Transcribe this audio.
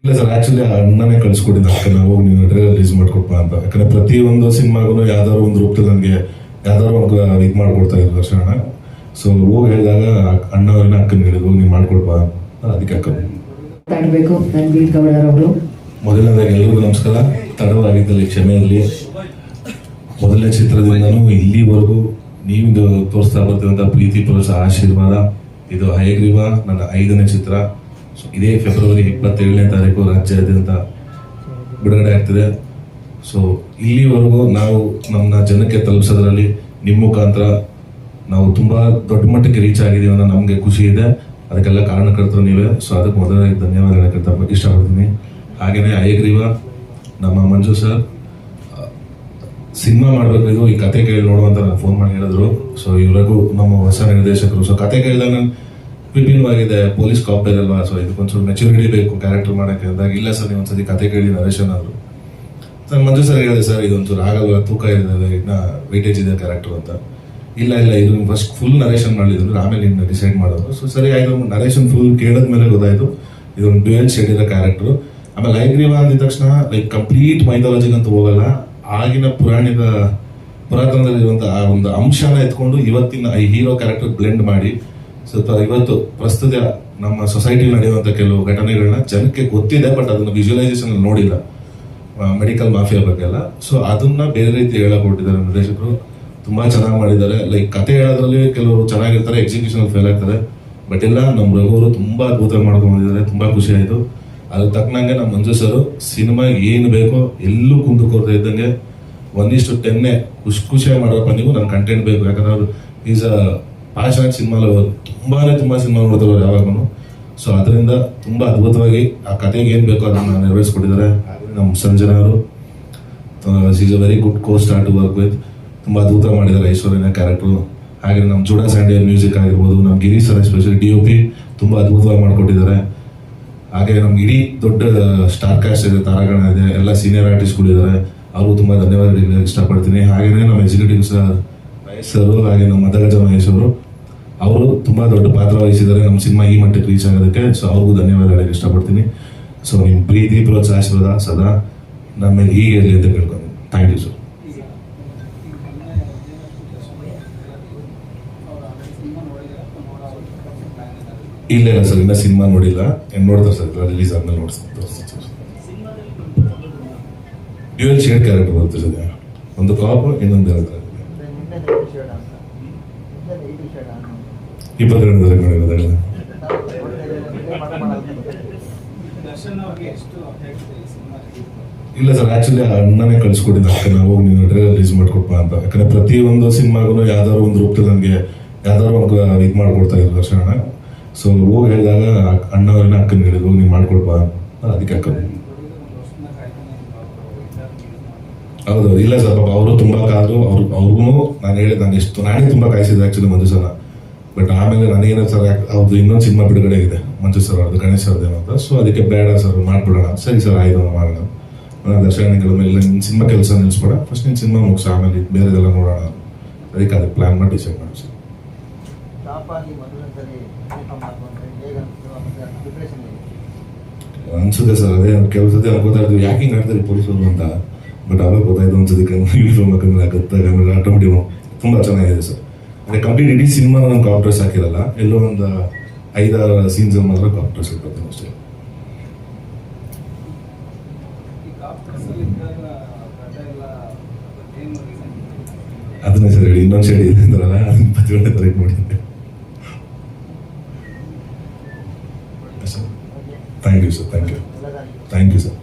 ಇಲ್ಲ sir, actually ಅಣ್ಣನೇ ಕಳ್ಸಿಕೊಟ್ಟಿದ್ದ ಅಕ್ಕನ ಹೋಗಿ ನೀವು ಟ್ರೈಲರ್ ರಿಲೀಸ್ ಮಾಡ್ಕೊಡ್ಪ ಅಂತ. ಯಾಕಂದ್ರೆ ಪ್ರತಿಯೊಂದು ಸಿನಿಮಾಗೂ ಯಾವ್ದಾದ್ರು ಒಂದು ರೂಪದಲ್ಲಿ ನನಗೆ ಯಾವ್ದಾದ್ರು ಒಂದು ಇದು ಮಾಡ್ಕೊಡ್ತಾ ಇದ್ರು ದರ್ಶನ. ಸೊ ಹೋಗಿ ಹೇಳಿದಾಗ ಅಣ್ಣ ಅವ್ರನ್ನ ಅಕ್ಕನ ಹೇಳಿದ್ರು ನೀವು ಮಾಡ್ಕೊಡ್ಪ ಅಂತ. ಅದಕ್ಕೆ ಅಕ್ಕ ತಾಡಬೇಕು ರಣಬೀರ್ ಗೌಡರವರು. ಮೊದಲನೇದಾಗಿ ಎಲ್ಲರಿಗೂ ನಮಸ್ಕಾರ. ತಡವಾಗಿದ್ದಲ್ಲಿ ಕ್ಷಮೆ ಇರಲಿ. ಮೊದಲನೇ ಚಿತ್ರದಿಂದನೂ ಇಲ್ಲಿವರೆಗೂ ನೀವು ತೋರಿಸ್ತಾ ಬರ್ತಿರುವಂಥ ಪ್ರೀತಿ ಪ್ರೋತ್ಸಾಹ ಆಶೀರ್ವಾದ. ಇದು ಹಯಗ್ರೀವ ನನ್ನ 5ನೇ ಚಿತ್ರ. ಸೊ ಇದೇ ಫೆಬ್ರವರಿ 27ನೇ ತಾರೀಕು ರಾಜ್ಯಾದ್ಯಂತ ಬಿಡುಗಡೆ ಆಗ್ತಿದೆ. ಸೊ ಇಲ್ಲಿವರೆಗೂ ನಾವು ನಮ್ಮ ಜನಕ್ಕೆ ತಲುಪಿಸೋದ್ರಲ್ಲಿ ನಿಮ್ಮ ಮುಖಾಂತರ ನಾವು ತುಂಬಾ ದೊಡ್ಡ ಮಟ್ಟಕ್ಕೆ ರೀಚ್ ಆಗಿದ್ದೀವಿ ಅನ್ನೋ ನಮಗೆ ಖುಷಿ ಇದೆ. ಅದಕ್ಕೆಲ್ಲ ಕಾರಣಕರ್ತರು ನೀವೇ. ಸೊ ಅದಕ್ಕೆ ಮೊದಲನೇ ಧನ್ಯವಾದ ಹೇಳಕ್ಕೆ ಇಷ್ಟಪಡ್ತೀನಿ. ಹಾಗೆಯೇ ಹಯಗ್ರೀವ ನಮ್ಮ ಮಂಜು ಸರ್ ಸಿನಿಮಾ ಮಾಡಬೇಕು, ಈ ಕತೆ ಕೇಳಿ ನೋಡುವಂತ ನಾನು ಫೋನ್ ಮಾಡಿ ಹೇಳಿದ್ರು. ಸೊ ಇವರೆಗೂ ನಮ್ಮ ಹೊಸ ನಿರ್ದೇಶಕರು. ಸೊ ಕತೆ ಕೇಳಿದಾಗ ನಾನು ವಿಭಿನ್ನವಾಗಿದೆ, ಪೊಲೀಸ್ ಕಾಪ್ಟರ್ ಅಲ್ವಾ, ಸೊ ಇದಕ್ಕೊಂಚೂರು ಮೆಚುರಿಟಿ ಬೇಕು ಕ್ಯಾರೆಕ್ಟರ್ ಮಾಡೋಕ್ಕೆ ಅಂದಾಗ, ಇಲ್ಲ ಸರ್ ನೀವು ಒಂದ್ಸತಿ ಕತೆ ಕೇಳಿ ನರೇಶನ್ ಅವರು. ಸರ್ ಮಂಜು ಸರ್ ಹೇಳಿದೆ, ಸರ್ ಇದೊಂಚೂರು ಆಗಲ್ವ, ತೂಕ ಇದೆ, ಇನ್ನ ವೆಯ್ಟೇಜ್ ಇದೆ ಕ್ಯಾರೆಕ್ಟರ್ ಅಂತ. ಇಲ್ಲ ಇದು ಫಸ್ಟ್ ಫುಲ್ ನರೇಶನ್ ಮಾಡಿದ್ರು, ಆಮೇಲೆ ಇನ್ನು ಡಿಸೈಡ್ ಮಾಡೋದು. ಸೊ ಸರಿ ಆಯ್ತು, ನರೇಶನ್ ಫುಲ್ ಕೇಳಿದ್ಮೇಲೆ ಗೊತ್ತಾಯ್ತು ಇದೊಂದು ಡ್ಯುಯಲ್ ಶೇಡ್ ಇರೋ ಕ್ಯಾರೆಕ್ಟರ್. ಆಮೇಲೆ ಹಯಗ್ರೀವ ಅಂದಿದ ತಕ್ಷಣ ಲೈಕ್ ಕಂಪ್ಲೀಟ್ ಮೈಥಾಲಜಿಗೆ ಅಂತ ಹೋಗಲ್ಲ, ಆಗಿನ ಪುರಾತನದಲ್ಲಿರುವಂತಹ ಆ ಒಂದು ಅಂಶನ ಎತ್ಕೊಂಡು ಇವತ್ತಿನ ಈ ಹೀರೋ ಕ್ಯಾರೆಕ್ಟರ್ ಬ್ಲೆಂಡ್ ಮಾಡಿ ಸ್ವಲ್ಪ ಇವತ್ತು ಪ್ರಸ್ತುತ ನಮ್ಮ ಸೊಸೈಟಿಲಿ ನಡೆಯುವಂಥ ಕೆಲವು ಘಟನೆಗಳನ್ನ ಜನಕ್ಕೆ ಗೊತ್ತಿದೆ, ಬಟ್ ಅದನ್ನ ವಿಜುವಲೈಸೇಷನ್ ನೋಡಿಲ್ಲ, ಮೆಡಿಕಲ್ ಮಾಫಿಯಾ ಬಗ್ಗೆ ಎಲ್ಲ. ಸೊ ಅದನ್ನ ಬೇರೆ ರೀತಿ ಹೇಳಕೊಟ್ಟಿದ್ದಾರೆ ನಿರ್ದೇಶಕರು. ತುಂಬಾ ಚೆನ್ನಾಗಿ ಮಾಡಿದ್ದಾರೆ. ಲೈಕ್ ಕತೆ ಹೇಳೋದ್ರಲ್ಲಿ ಕೆಲವರು ಚೆನ್ನಾಗಿರ್ತಾರೆ, ಎಕ್ಸಿಕ್ಯೂಷನ್ ಫೇಲ್ ಆಗ್ತಾರೆ. ಬಟ್ ಎಲ್ಲ ನಮ್ಮ ರಘುವರು ತುಂಬಾ ಅದ್ಭುತ ಮಾಡ್ಕೊಂಡಿದ್ದಾರೆ. ತುಂಬಾ ಖುಷಿ ಆಯ್ತು. ಅದ್ರ ತಕ್ಕನಂಗೆ ನಮ್ಮ ಮಂಜು ಸರ್ ಸಿನಿಮಾ ಏನು ಬೇಕೋ ಎಲ್ಲೂ ಕುಂದುಕೊರತೆ ಇದ್ದಂಗೆ 1:10 ಖುಷಿಯಾಗಿ ಮಾಡೋಪ್ಪ ನೀವು, ನನ್ನ ಕಂಟೆಂಟ್ ಬೇಕು. ಯಾಕಂದ್ರೆ ಅವರು ಈಸ್ ಅ ಪ್ಯಾಷನೇಟ್ ಸಿನಿಮಾ ತುಂಬಾ ಸಿನಿಮಾ ನೋಡ್ತಾರೆ ಯಾವಾಗೂ. ಸೊ ಅದರಿಂದ ತುಂಬಾ ಅದ್ಭುತವಾಗಿ ಆ ಕತೆಗೆ ಏನು ಬೇಕೋ ಅದನ್ನ ನೆರವೇರಿಸ್ಕೊಟ್ಟಿದ್ದಾರೆ. ನಮ್ಮ ಸಂಜನಾ ಅವರು is a very good costar to work with. ತುಂಬಾ ಅದ್ಭುತ ಮಾಡಿದ್ದಾರೆ ಐಶ್ವರ್ಯನ ಕ್ಯಾರೆಕ್ಟರ್. ಹಾಗೆ ನಮ್ಮ ಜುಡಾ ಸ್ಯಾಂಡಿಯ ಮ್ಯೂಸಿಕ್ ಆಗಿರ್ಬೋದು, ನಮ್ಮ ಗಿರಿ ಸರ್ ಎಸ್ಪೆಷಲಿ DOP ತುಂಬಾ ಅದ್ಭುತವಾಗಿ ಮಾಡಿಕೊಟ್ಟಿದ್ದಾರೆ. ಹಾಗೆ ನಮ್ಗೆ ಇಡೀ ದೊಡ್ಡ ಸ್ಟಾರ್ ಕಾಸ್ಟ್ ಇದೆ, ತಾರಾಗಣ ಇದೆ, ಎಲ್ಲ ಸೀನಿಯರ್ ಆರ್ಟಿಸ್ಟ್ಗಳು ಇದ್ದಾರೆ. ಅವ್ರಿಗೂ ತುಂಬಾ ಧನ್ಯವಾದ ಹೇಳಕ್ಕೆ ಇಷ್ಟಪಡ್ತೀನಿ. ಹಾಗೆಯೇ ನಮ್ಮ ಎಕ್ಸಿಕ್ಯೂಟಿವ್ ಸರ್ ಮಹೇಶ್ ಸರ್, ಹಾಗೆ ನಮ್ಮ ಮದಗಜ ಮಹೇಶ್ ಅವರು, ಅವರು ತುಂಬಾ ದೊಡ್ಡ ಪಾತ್ರ ವಹಿಸಿದ್ದಾರೆ ನಮ್ಮ ಸಿನಿಮಾ ಈ ಮಟ್ಟಕ್ಕೆ ರೀಚ್ ಆಗೋದಕ್ಕೆ. ಸೊ ಅವ್ರಿಗೂ ಧನ್ಯವಾದ ಹೇಳಕ್ಕೆ ಇಷ್ಟಪಡ್ತೀನಿ. ಸೊ ನಿಮ್ಮ ಪ್ರೀತಿ ಪ್ರೋತ್ಸಾಹ ಆಶೀರ್ವಾದ ಸದಾ ನಮ್ಮ ಮೇಲೆ ಹೀಗೆ ಇರಲಿ ಅಂತ ಕೇಳ್ಕೊಂಡು ಥ್ಯಾಂಕ್ ಯು ಸರ್. ಇಲ್ಲ ಸರ್, ಇನ್ನ ಸಿನಿಮಾ ನೋಡಿಲ್ಲ, ನೋಡ್ತಾರೆ ಸರ್, ರಿಲೀಸ್ ಆದ್ಮೇಲೆ ನೋಡ್ತೀನಿ. ಡ್ಯುಯಲ್ ಶೇಡ್ ಕ್ಯಾರೆಕ್ಟರ್ ಬರುತ್ತೆ ಸರ್, ಒಂದು ಕಾಪ್ ಇನ್ನೊಂದು 22 ಇಲ್ಲ ಸರ್, ಆಕ್ಚುಲಿ ಅಣ್ಣನೇ ಕಳ್ಸಿಕೊಟ್ಟಿದ್ದ ಅಕ್ಕನ ಹೋಗಿ ನೀವು ಟ್ರೈಲರ್ ರಿಲೀಸ್ ಮಾಡ್ಕೊಡ್ಪ ಅಂತ. ಯಾಕಂದ್ರೆ ಪ್ರತಿಯೊಂದು ಸಿನಿಮಾಗೂ ಯಾವ್ದಾದ್ರು ಒಂದು ರೂಪದಲ್ಲಿ ನನಗೆ ಯಾವ್ದಾದ್ರು ಒಂದು ಇದು ಮಾಡ್ಕೊಡ್ತಾ ಇದ್ರು ದರ್ಶನ. ಸೊ ಹೋಗಿ ಹೇಳಿದಾಗ ಅಣ್ಣ ಅವ್ರನ್ನ ಅಕ್ಕನ ಹೇಳಿದ್ರು ನೀವು ಮಾಡ್ಕೊಡ್ಪ ಅಂತ. ಅದಕ್ಕೆ ಅಕ್ಕ ಹೌದು. ಇಲ್ಲ ಸರ್, ಪಾಪ ಅವರು ತುಂಬಾ ಕಾದ್ರು. ಅವ್ರಿಗೂ ನಾನು ಎಷ್ಟು ನಾನೇ ತುಂಬಾ ಕಾಯಿಸಿದೆ ಆಕ್ಚುಲಿ ಮಂಜು ಸರ್. ಬಟ್ ಆಮೇಲೆ ನನಗೇನೋ ಸರ್ ಅವ್ರದ್ದು ಇನ್ನೊಂದು ಸಿನಿಮಾ ಬಿಡುಗಡೆ ಇದೆ ಮಂಜು ಸರ್ ಅವ್ರದ್ದು, ಗಣೇಶ್ ಅವ್ರದ್ದೇನೋ ಅಂತ. ಸೊ ಅದಕ್ಕೆ ಬೇಡ ಸರ್ ಮಾಡ್ಬಿಡೋಣ. ಸರಿ ಸರ್ ಆಯ್ತು ಮಾಡೋಣ. ದರ್ಶನಗಳ ಮೇಲೆ ನಿನ್ನ ಸಿನಿಮಾ ಕೆಲಸ ನಿಲ್ಲಿಸ್ಬೇಡ, ಫಸ್ಟ್ ನಿನ್ನ ಸಿನಿಮಾ ಮುಗಿಸ, ಆಮೇಲೆ ಬೇರೆದೆಲ್ಲ ನೋಡೋಣ. ಅದಕ್ಕೆ ಪ್ಲಾನ್ ಮಾಡಿ ಡಿಸೈಡ್ ಮಾಡಿ ಸರ್. ಅನ್ಸುತ್ತೆ ಸರ್, ಅದೇ ಕೆಲವು ಸತಿ ಗೊತ್ತಾಯ್ತು ಯಾಕೆ ಹಿಂಗೆ ಆಡ್ತಾರೆ ಪೊಲೀಸರು ಅಂತ. ಬಟ್ ಅವಾಗ ಗೊತ್ತಾಯ್ತು ಅನ್ಸೋದಕ್ಕೆ ಯೂನಿಫಾರ್ಮ್ ಹಾಕಿದ್ರೆ ಗೊತ್ತಾಗ ಆಟೋಮೆಟಿಕ್ ತುಂಬಾ ಚೆನ್ನಾಗಿದೆ ಸರ್. ಅದೇ ಕಂಪ್ಲೀಟ್ ಇಡೀ ಸಿನಿಮಾ ನಾನು ಕಾಪ್ಟರ್ಸ್ ಹಾಕಿರಲ್ಲ, ಎಲ್ಲೋ ಒಂದು 5-6 ಸೀನ್ಸ್ ಮಾತ್ರ ಕಾಪ್ಟರ್ಸ್ ಇರ್ತೀನಿ ಅಷ್ಟೇ. ಅದನ್ನೇ ಸರ್ ಹೇಳಿ, ಇನ್ನೊಂದು ಶೇಡ್ ಇದೆ ಅಂತಾರಲ್ಲ, ಅದನ್ನ 17 ತಾರೀಕು ನೋಡಿದ್ದೆ. Thank you sir, thank you sir.